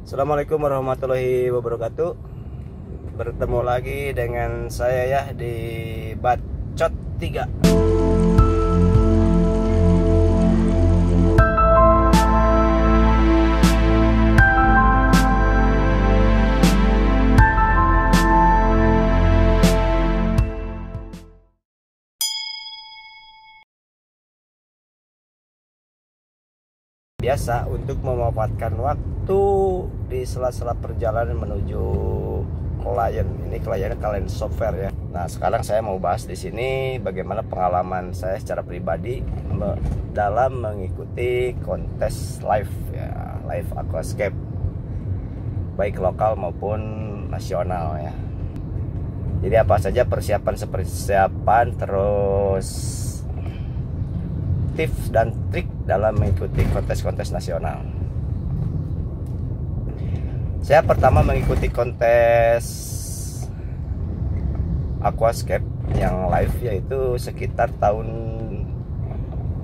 Assalamualaikum warahmatullahi wabarakatuh. Bertemu lagi dengan saya ya di Bacot 3. Biasa untuk memanfaatkan waktu di sela-sela perjalanan menuju klien. Ini kliennya Kalian Software ya. Nah, sekarang saya mau bahas di sini bagaimana pengalaman saya secara pribadi dalam mengikuti kontes live ya, live aquascape baik lokal maupun nasional ya. Jadi apa saja persiapan terus tips dan trik dalam mengikuti kontes-kontes nasional. Saya pertama mengikuti kontes aquascape yang live yaitu sekitar tahun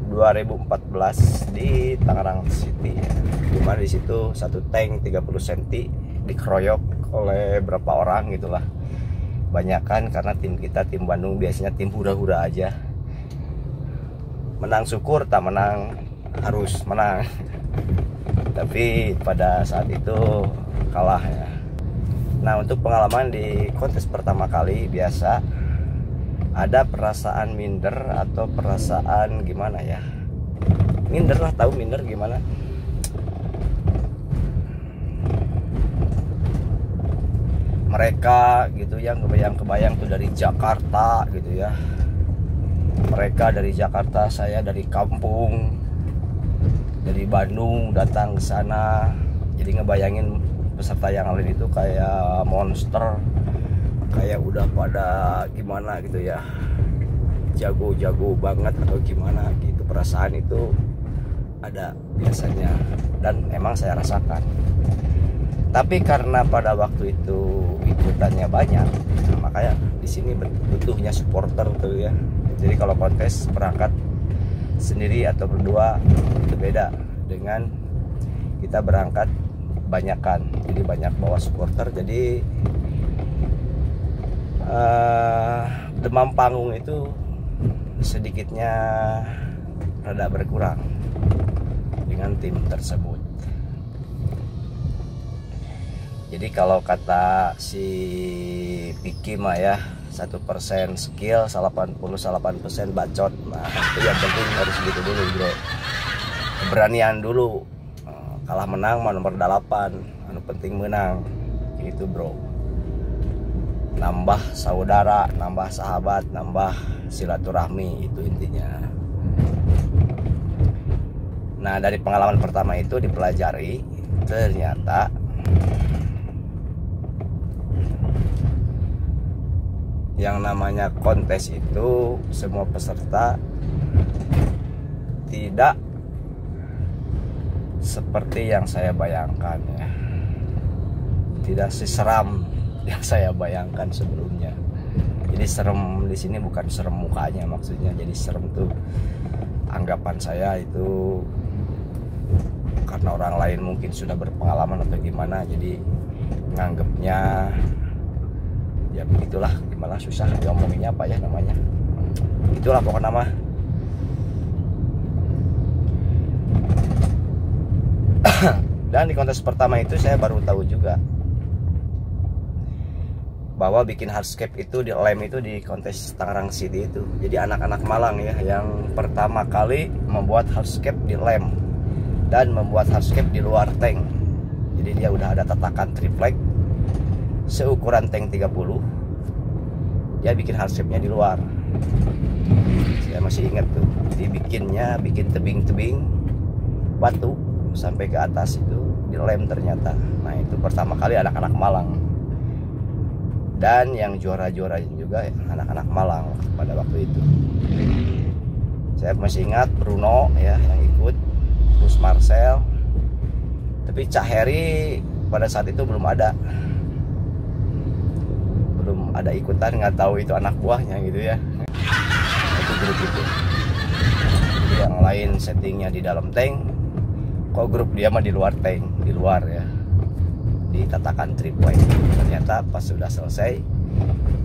2014 di Tangerang City ya. Dimana di situ satu tank 30 cm dikeroyok oleh berapa orang gitulah. Banyakan karena tim kita, tim Bandung biasanya tim hura-hura aja. Menang syukur, tak menang harus menang. Tapi pada saat itu kalah ya. Nah, untuk pengalaman di kontes pertama kali biasa ada perasaan minder atau perasaan gimana ya, minder lah, tahu minder gimana. Mereka gitu yang kebayang-kebayang tuh dari Jakarta gitu ya. Mereka dari Jakarta, saya dari kampung, dari Bandung datang ke sana. Jadi ngebayangin peserta yang lain itu kayak monster, kayak udah pada gimana gitu ya, jago-jago banget atau gimana gitu. Perasaan itu ada biasanya dan emang saya rasakan. Tapi karena pada waktu itu ikutannya banyak, makanya di sini butuhnya supporter tuh ya. Jadi kalau kontes berangkat sendiri atau berdua itu beda dengan kita berangkat banyakan. Jadi banyak bawa supporter. Jadi demam panggung itu sedikitnya rada berkurang dengan tim tersebut. Jadi kalau kata si Piki mah ya, 1% skill, 88% bacot. Nah, itu yang penting harus gitu dulu bro. Keberanian dulu. Kalah menang mah nomor 8. Anu penting menang. Gitu bro. Nambah saudara, nambah sahabat, nambah silaturahmi, itu intinya. Nah, dari pengalaman pertama itu dipelajari, ternyata yang namanya kontes itu semua peserta tidak seperti yang saya bayangkan ya. Tidak seseram yang saya bayangkan sebelumnya. Jadi serem di sini bukan serem mukanya maksudnya. Jadi serem tuh anggapan saya itu karena orang lain mungkin sudah berpengalaman atau gimana, jadi nganggepnya ya begitulah, gimana susah ngomonginnya apa ya namanya, itulah pokoknya nama. Dan di kontes pertama itu saya baru tahu juga bahwa bikin hardscape itu di lem itu di kontes Tangerang City itu. Jadi anak-anak Malang ya yang pertama kali membuat hardscape di lem dan membuat hardscape di luar tank. Jadi dia udah ada tatakan triplek seukuran tank 30, dia bikin hardscape-nya di luar. Saya masih ingat tuh. Jadi bikin tebing-tebing batu sampai ke atas itu di lem ternyata. Nah, itu pertama kali anak-anak Malang. Dan yang juara-juara juga anak-anak Malang pada waktu itu. Saya masih ingat Bruno ya yang ikut, terus Marcel. Tapi Cak Heri pada saat itu belum ada ikutan, nggak tahu itu anak buahnya gitu ya. Itu grup itu. Jadi yang lain settingnya di dalam tank, kok grup dia mah di luar tank, di luar ya. ditatakan 3 point. Ternyata pas sudah selesai,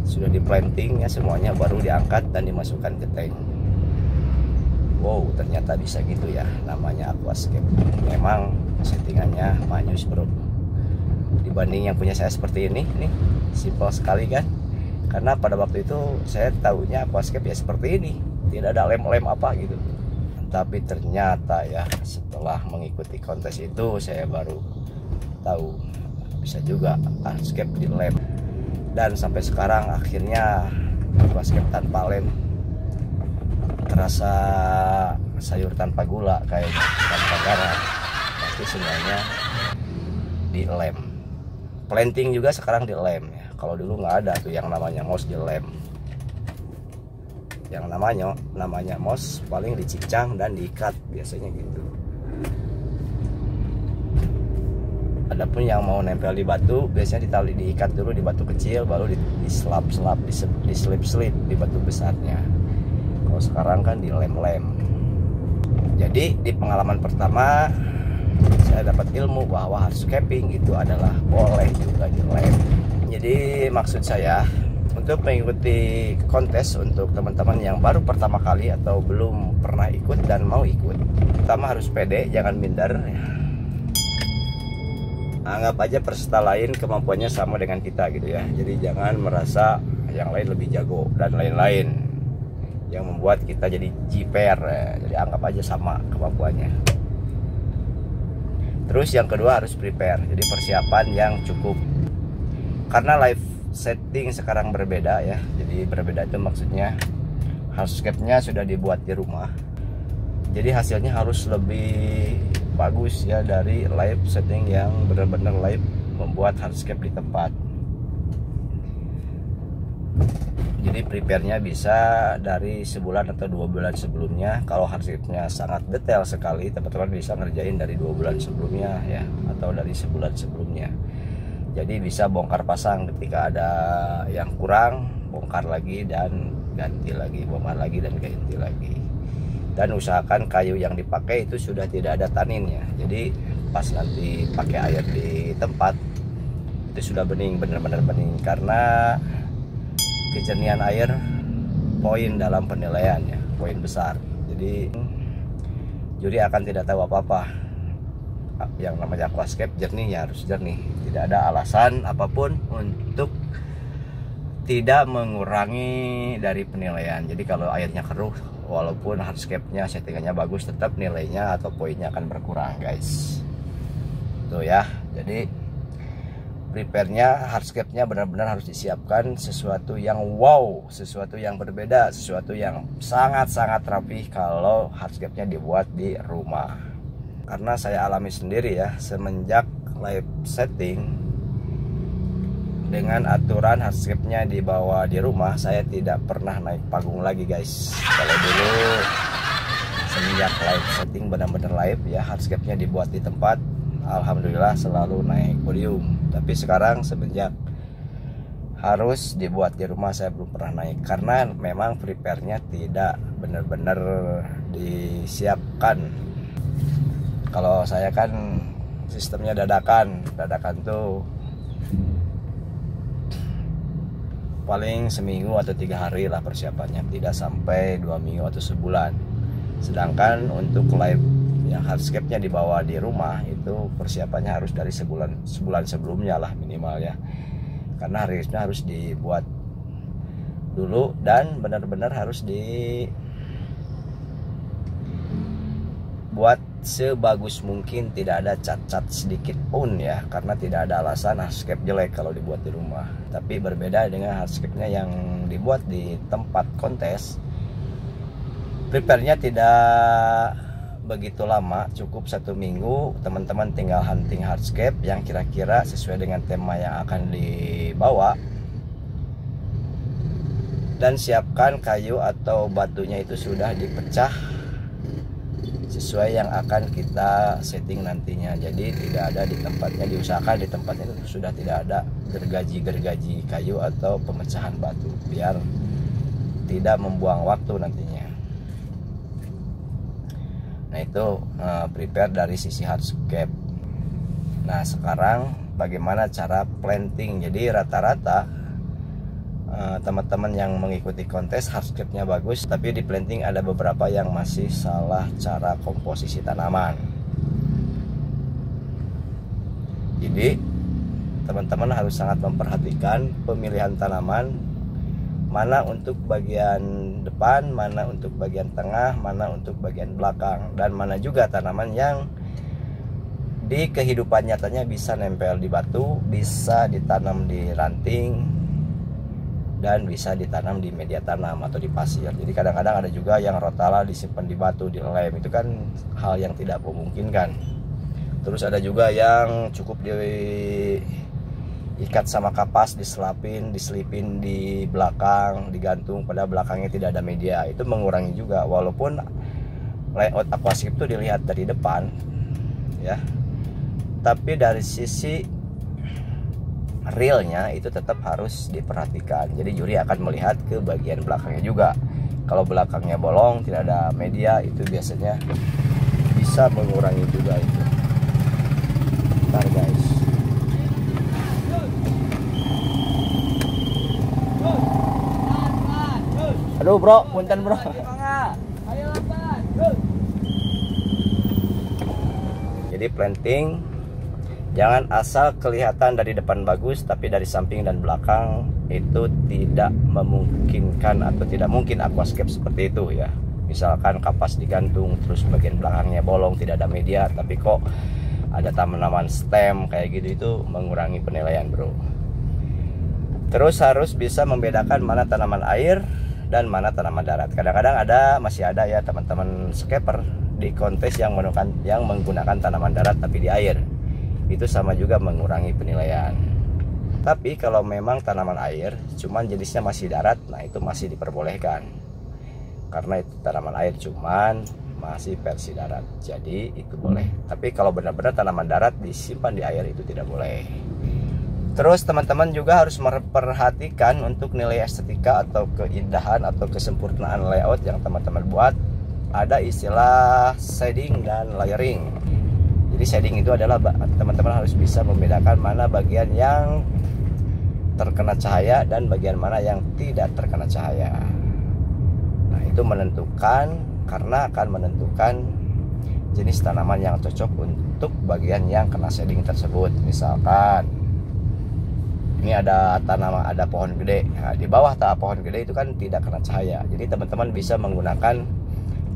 sudah di planting ya semuanya, baru diangkat dan dimasukkan ke tank. Wow, ternyata bisa gitu ya, namanya aquascape. Memang settingannya manyus bro, dibanding yang punya saya seperti ini. Nih simple sekali kan, karena pada waktu itu saya tahunya aquascape ya seperti ini, tidak ada lem-lem apa gitu. Tapi ternyata ya setelah mengikuti kontes itu saya baru tahu bisa juga aquascape di lem. Dan sampai sekarang akhirnya aquascape tanpa lem terasa sayur tanpa gula, kayaknya tanpa garam, pasti semuanya di lem. Planting juga sekarang di lem ya. Kalau dulu nggak ada tuh yang namanya mouse di lem. Yang namanya mouse paling dicincang dan diikat biasanya gitu. Adapun yang mau nempel di batu biasanya diikat dulu di batu kecil, baru diselap-selap, diselip-selip di batu besarnya. Kalau sekarang kan di lem-lem. Jadi di pengalaman pertama saya dapat ilmu bahwa hardscaping itu adalah boleh juga di lem. Jadi maksud saya untuk mengikuti kontes untuk teman-teman yang baru pertama kali atau belum pernah ikut dan mau ikut, pertama harus pede, jangan minder. Anggap aja peserta lain kemampuannya sama dengan kita gitu ya. Jadi jangan merasa yang lain lebih jago dan lain-lain yang membuat kita jadi jiper. Jadi anggap aja sama kemampuannya. Terus yang kedua harus prepare, jadi persiapan yang cukup. Karena live setting sekarang berbeda ya. Jadi berbeda itu maksudnya hardscape-nya sudah dibuat di rumah. Jadi hasilnya harus lebih bagus ya dari live setting yang benar-benar live membuat hardscape di tempat. Jadi prepare-nya bisa dari sebulan atau 2 bulan sebelumnya. Kalau hardscape-nya sangat detail sekali, teman-teman bisa ngerjain dari 2 bulan sebelumnya ya, atau dari sebulan sebelumnya. Jadi bisa bongkar pasang ketika ada yang kurang, bongkar lagi dan ganti lagi, bongkar lagi dan ganti lagi. Dan usahakan kayu yang dipakai itu sudah tidak ada taninnya. Jadi pas nanti pakai air di tempat itu sudah bening, benar-benar bening, karena kejernihan air poin dalam penilaiannya, poin besar. Jadi juri akan tidak tahu apa-apa. Yang namanya aquascape jernih ya harus jernih, tidak ada alasan apapun untuk tidak mengurangi dari penilaian. Jadi kalau airnya keruh, walaupun hardscape-nya settingannya bagus, tetap nilainya atau poinnya akan berkurang guys. Tuh ya, jadi prepare-nya, hardscape-nya benar-benar harus disiapkan sesuatu yang wow, sesuatu yang berbeda, sesuatu yang sangat-sangat rapi kalau hardscape-nya dibuat di rumah. Karena saya alami sendiri ya, semenjak live setting dengan aturan hardscape-nya dibawa di rumah, saya tidak pernah naik panggung lagi guys. Kalau dulu semenjak live setting benar-benar live ya, hardscape-nya dibuat di tempat, alhamdulillah selalu naik podium. Tapi sekarang semenjak harus dibuat di rumah, saya belum pernah naik karena memang prepare-nya tidak benar-benar disiapkan. Kalau saya kan sistemnya dadakan tuh paling seminggu atau 3 hari lah persiapannya, tidak sampai 2 minggu atau sebulan. Sedangkan untuk live yang hardscape-nya dibawa di rumah itu persiapannya harus dari sebulan sebelumnya lah minimal ya, karena harusnya harus dibuat dulu dan benar-benar harus dibuat sebagus mungkin, tidak ada cacat sedikit pun ya, karena tidak ada alasan hardscape jelek kalau dibuat di rumah. Tapi berbeda dengan hardscape-nya yang dibuat di tempat kontes, prepare-nya tidak begitu lama, cukup 1 minggu. Teman-teman tinggal hunting hardscape yang kira-kira sesuai dengan tema yang akan dibawa, dan siapkan kayu atau batunya itu sudah dipecah sesuai yang akan kita setting nantinya. Jadi tidak ada di tempatnya, diusahakan di tempatnya itu sudah tidak ada gergaji kayu atau pemecahan batu, biar tidak membuang waktu nantinya. Nah itu prepare dari sisi hardscape. Nah sekarang bagaimana cara planting. Jadi rata-rata teman-teman yang mengikuti kontes hardscape-nya bagus, tapi di planting ada beberapa yang masih salah cara komposisi tanaman. Jadi teman-teman harus sangat memperhatikan pemilihan tanaman, mana untuk bagian depan, mana untuk bagian tengah, mana untuk bagian belakang, dan mana juga tanaman yang di kehidupan nyatanya bisa nempel di batu, bisa ditanam di ranting, dan bisa ditanam di media tanam atau di pasir. Jadi kadang-kadang ada juga yang rotala disimpan di batu, di lem, itu kan hal yang tidak memungkinkan. Terus ada juga yang cukup diikat sama kapas, diselipin di belakang, digantung pada belakangnya tidak ada media. Itu mengurangi juga, walaupun layout aquascape itu dilihat dari depan ya, tapi dari sisi realnya itu tetap harus diperhatikan. Jadi juri akan melihat ke bagian belakangnya juga. Kalau belakangnya bolong, tidak ada media, itu biasanya bisa mengurangi juga itu. Bentar guys. Aduh bro, punten bro. Jadi planting jangan asal kelihatan dari depan bagus, tapi dari samping dan belakang itu tidak memungkinkan atau tidak mungkin aquascape seperti itu ya. Misalkan kapas digantung, terus bagian belakangnya bolong, tidak ada media, tapi kok ada tanaman stem kayak gitu, itu mengurangi penilaian bro. Terus harus bisa membedakan mana tanaman air dan mana tanaman darat. Kadang-kadang masih ada ya teman-teman scaper di kontes yang menggunakan tanaman darat tapi di air. Itu sama juga mengurangi penilaian. Tapi kalau memang tanaman air cuman jenisnya masih darat, nah itu masih diperbolehkan, karena itu tanaman air cuman masih versi darat, jadi itu boleh. Tapi kalau benar-benar tanaman darat disimpan di air, itu tidak boleh. Terus teman-teman juga harus memperhatikan untuk nilai estetika atau keindahan atau kesempurnaan layout yang teman-teman buat. Ada istilah shading dan layering. Jadi shading itu adalah teman-teman harus bisa membedakan mana bagian yang terkena cahaya dan bagian mana yang tidak terkena cahaya. Nah itu karena akan menentukan jenis tanaman yang cocok untuk bagian yang kena shading tersebut. Misalkan ini ada pohon gede, nah, di bawah pohon gede itu kan tidak kena cahaya. Jadi teman-teman bisa menggunakan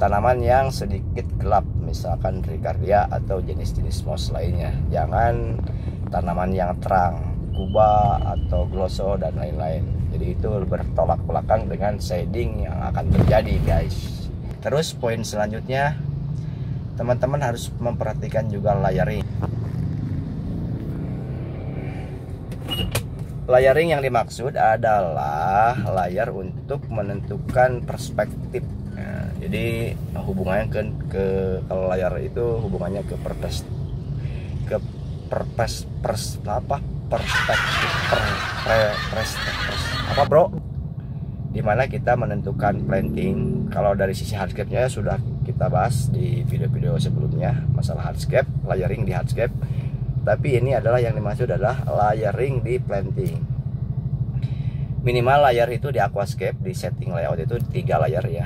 tanaman yang sedikit gelap, misalkan Ricardia atau jenis-jenis moss lainnya. Jangan tanaman yang terang, kuba atau glosso dan lain-lain. Jadi itu bertolak belakang dengan shading yang akan terjadi guys. Terus poin selanjutnya, teman-teman harus memperhatikan juga layering. Layering yang dimaksud adalah layar untuk menentukan perspektif. Nah, jadi hubungannya kalau layar itu hubungannya ke perspektif apa bro? Dimana kita menentukan planting. Kalau dari sisi hardscape-nya sudah kita bahas di video-video sebelumnya masalah hardscape, layering di hardscape. Tapi ini adalah yang dimaksud adalah layering di planting. Minimal layar itu di aquascape, di setting layout itu 3 layar ya.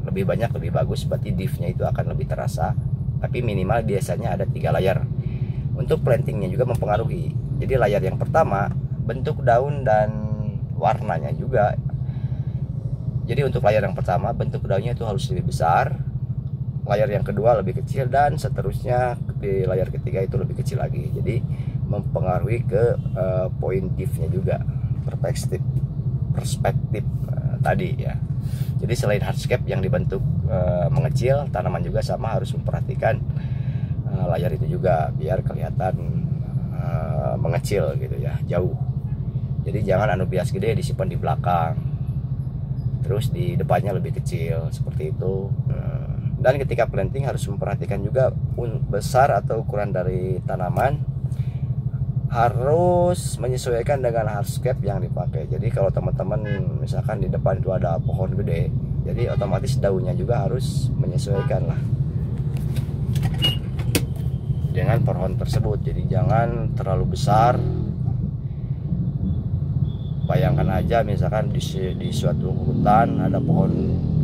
Lebih banyak lebih bagus, berarti diff-nya itu akan lebih terasa. Tapi minimal biasanya ada 3 layar. Untuk plantingnya juga mempengaruhi. Jadi layar yang pertama bentuk daun dan warnanya juga. Jadi untuk layar yang pertama bentuk daunnya itu harus lebih besar, layar yang kedua lebih kecil, dan seterusnya di layar ketiga itu lebih kecil lagi. Jadi mempengaruhi ke poin diff-nya juga, perspektif tadi ya. Jadi selain hardscape yang dibentuk mengecil, tanaman juga sama harus memperhatikan layar itu juga biar kelihatan mengecil gitu ya, jauh. Jadi jangan anubias gede disimpan di belakang, terus di depannya lebih kecil seperti itu. Dan ketika planting harus memperhatikan juga besar atau ukuran dari tanaman harus menyesuaikan dengan hardscape yang dipakai. Jadi kalau teman-teman misalkan di depan itu ada pohon gede, jadi otomatis daunnya juga harus menyesuaikan lah. dengan pohon tersebut. Jadi jangan terlalu besar. Bayangkan aja misalkan di suatu hutan ada pohon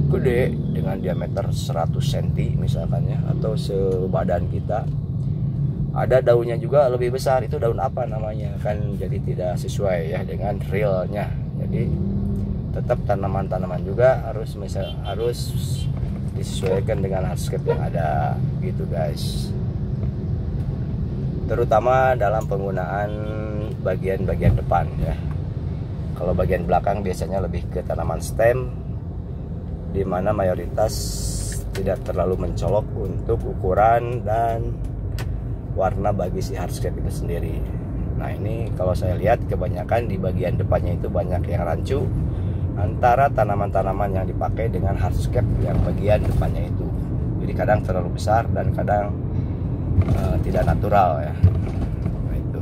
gede dengan diameter 100 cm misalkan ya, atau sebadan kita. Ada daunnya juga lebih besar, itu daun apa namanya kan, jadi tidak sesuai ya dengan realnya. Jadi tetap tanaman-tanaman juga harus disesuaikan dengan hardscape yang ada gitu guys, terutama dalam penggunaan bagian-bagian depan ya. Kalau bagian belakang biasanya lebih ke tanaman stem, di mana mayoritas tidak terlalu mencolok untuk ukuran dan warna bagi si hardscape itu sendiri. Nah ini kalau saya lihat kebanyakan di bagian depannya itu banyak yang rancu antara tanaman-tanaman yang dipakai dengan hardscape yang bagian depannya itu. Jadi kadang terlalu besar dan kadang tidak natural ya. Nah itu.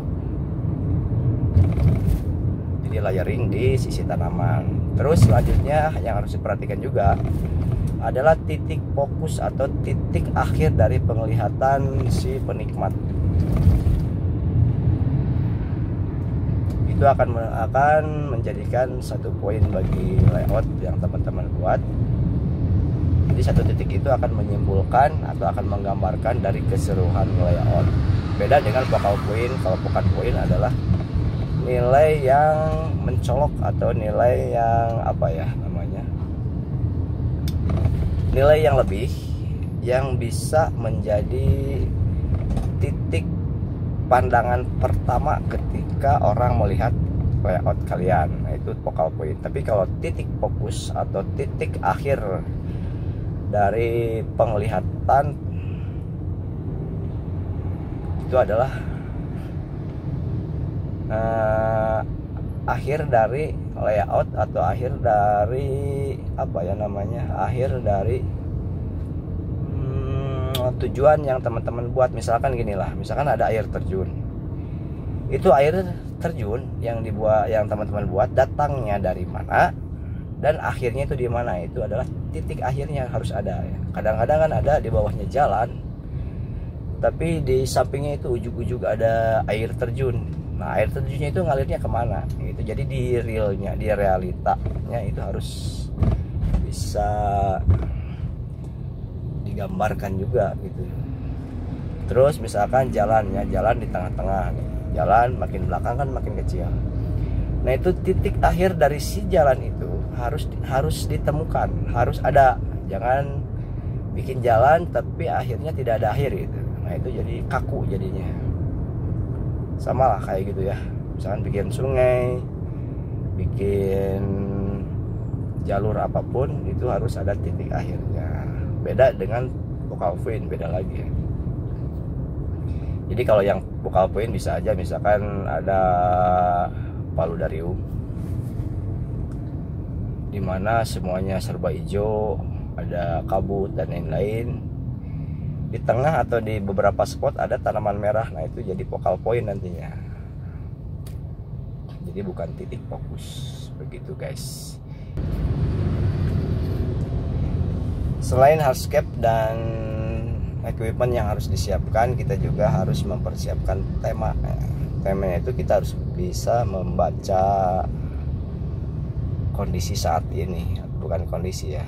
Jadi layering di sisi tanaman. Terus selanjutnya yang harus diperhatikan juga adalah titik fokus atau titik akhir dari penglihatan si penikmat. Itu akan menjadikan satu poin bagi layout yang teman-teman buat. Jadi satu titik itu akan menyimpulkan atau akan menggambarkan dari keseluruhan layout. Beda dengan focal point. Kalau focal point adalah nilai yang mencolok atau nilai yang apa ya namanya, nilai yang lebih yang bisa menjadi titik pandangan pertama ketika orang melihat layout kalian. Nah itu focal point. Tapi kalau titik fokus atau titik akhir dari penglihatan itu adalah akhir dari layout atau akhir dari apa ya namanya, akhir dari tujuan yang teman-teman buat. Misalkan gini lah, misalkan ada air terjun, itu air terjun yang dibuat, yang teman-teman buat datangnya dari mana dan akhirnya itu di mana, itu adalah titik akhirnya harus ada ya. Kadang-kadang kan ada di bawahnya jalan tapi di sampingnya itu ujung-ujung ada air terjun. Nah air terjunnya itu ngalirnya kemana gitu. Jadi di realnya, di realitanya itu harus bisa digambarkan juga gitu. Terus misalkan jalannya, jalan di tengah-tengah, jalan makin belakang kan makin kecil. Nah itu titik akhir dari si jalan itu harus ditemukan, harus ada. Jangan bikin jalan tapi akhirnya tidak ada akhir gitu. Nah itu jadi kaku jadinya. Sama lah kayak gitu ya, misalkan bikin sungai, bikin jalur apapun itu harus ada titik akhirnya. Beda dengan focal point, beda lagi ya. Jadi kalau yang focal point bisa aja misalkan ada paludarium dimana semuanya serba hijau, ada kabut dan lain-lain. Di tengah atau di beberapa spot ada tanaman merah. Nah itu jadi focal point nantinya. Jadi bukan titik fokus. Begitu guys. Selain hardscape dan equipment yang harus disiapkan, kita juga harus mempersiapkan tema. Temanya itu kita harus bisa membaca kondisi saat ini, bukan kondisi ya.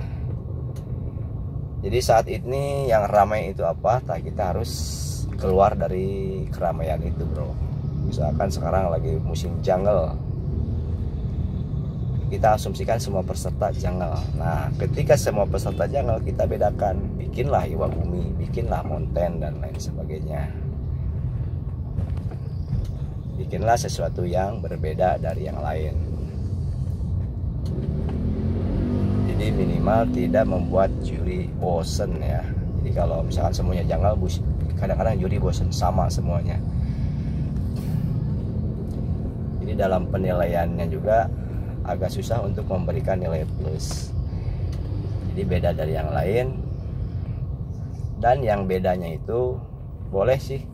Jadi saat ini yang ramai itu apa? Kita harus keluar dari keramaian itu bro. Misalkan sekarang lagi musim jungle, kita asumsikan semua peserta jungle. Nah ketika semua peserta jungle, kita bedakan, bikinlah iwa bumi, bikinlah mountain dan lain sebagainya. Bikinlah sesuatu yang berbeda dari yang lain. Jadi minimal tidak membuat juri bosen ya. Jadi kalau misalkan semuanya jungle, kadang-kadang juri bosen sama semuanya. Jadi dalam penilaiannya juga agak susah untuk memberikan nilai plus. Jadi beda dari yang lain. Dan yang bedanya itu boleh sih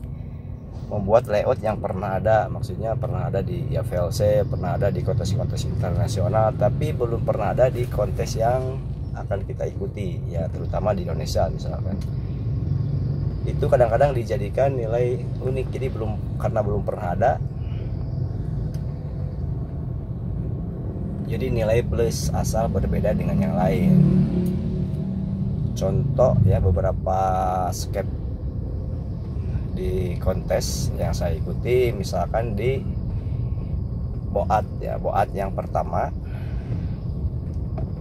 membuat layout yang pernah ada, maksudnya pernah ada di VLC, pernah ada di kontes-kontes internasional, tapi belum pernah ada di kontes yang akan kita ikuti ya, terutama di Indonesia misalkan. itu kadang-kadang dijadikan nilai unik. Jadi karena belum pernah ada, jadi nilai plus asal berbeda dengan yang lain. Contoh ya, beberapa skep di kontes yang saya ikuti, misalkan di boat ya, boat yang pertama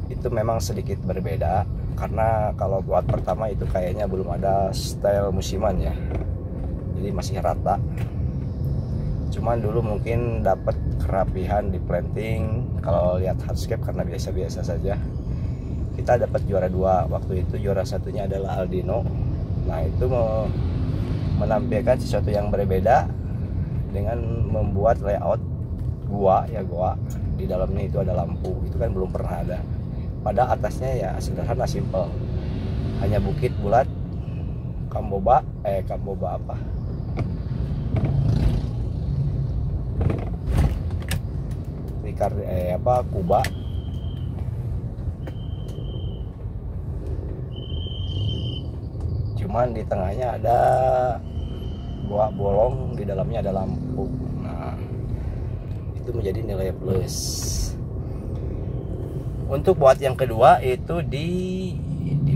itu memang sedikit berbeda, karena kalau boat pertama itu kayaknya belum ada style musiman ya, jadi masih rata. Cuman dulu mungkin dapat kerapihan di planting. Kalau lihat hardscape karena biasa-biasa saja, kita dapat juara 2 waktu itu. Juara satunya adalah Aldino. Nah, itu menampilkan sesuatu yang berbeda dengan membuat layout gua di dalamnya itu ada lampu. Itu kan belum pernah ada. Pada atasnya ya sederhana, simple, hanya bukit bulat, kamboba apa, kuba. Cuman di tengahnya ada gua bolong, di dalamnya ada lampu. Nah, itu menjadi nilai plus. Untuk buat yang kedua itu di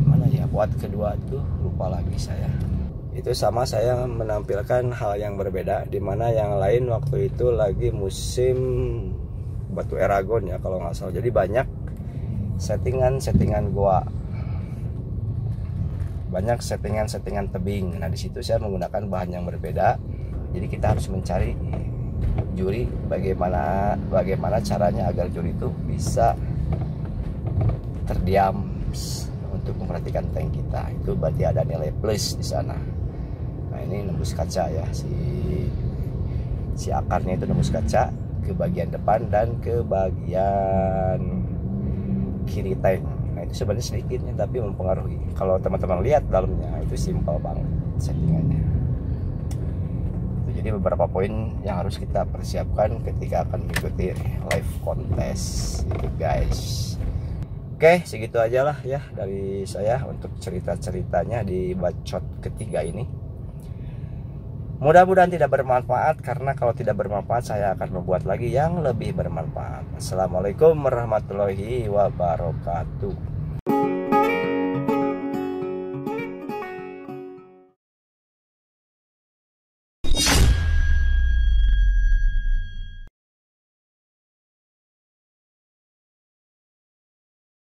mana ya? Buat kedua tuh lupa lagi saya. Itu sama, saya menampilkan hal yang berbeda, dimana yang lain waktu itu lagi musim batu eragon ya kalau nggak salah. Jadi banyak settingan gua, banyak settingan tebing. Nah, di situ saya menggunakan bahan yang berbeda. Jadi kita harus mencari juri bagaimana caranya agar juri itu bisa terdiam untuk memperhatikan tank kita. Itu berarti ada nilai plus di sana. Nah, ini nembus kaca ya, si akarnya itu nembus kaca ke bagian depan dan ke bagian kiri tank. Nah, itu sebenarnya sedikitnya tapi mempengaruhi. Kalau teman-teman lihat dalamnya itu simpel banget settingannya. Jadi beberapa poin yang harus kita persiapkan ketika akan mengikuti live kontes itu, guys. Oke, segitu aja lah ya dari saya untuk cerita-ceritanya di bacot ketiga ini. Mudah-mudahan tidak bermanfaat, karena kalau tidak bermanfaat saya akan membuat lagi yang lebih bermanfaat. Assalamualaikum warahmatullahi wabarakatuh.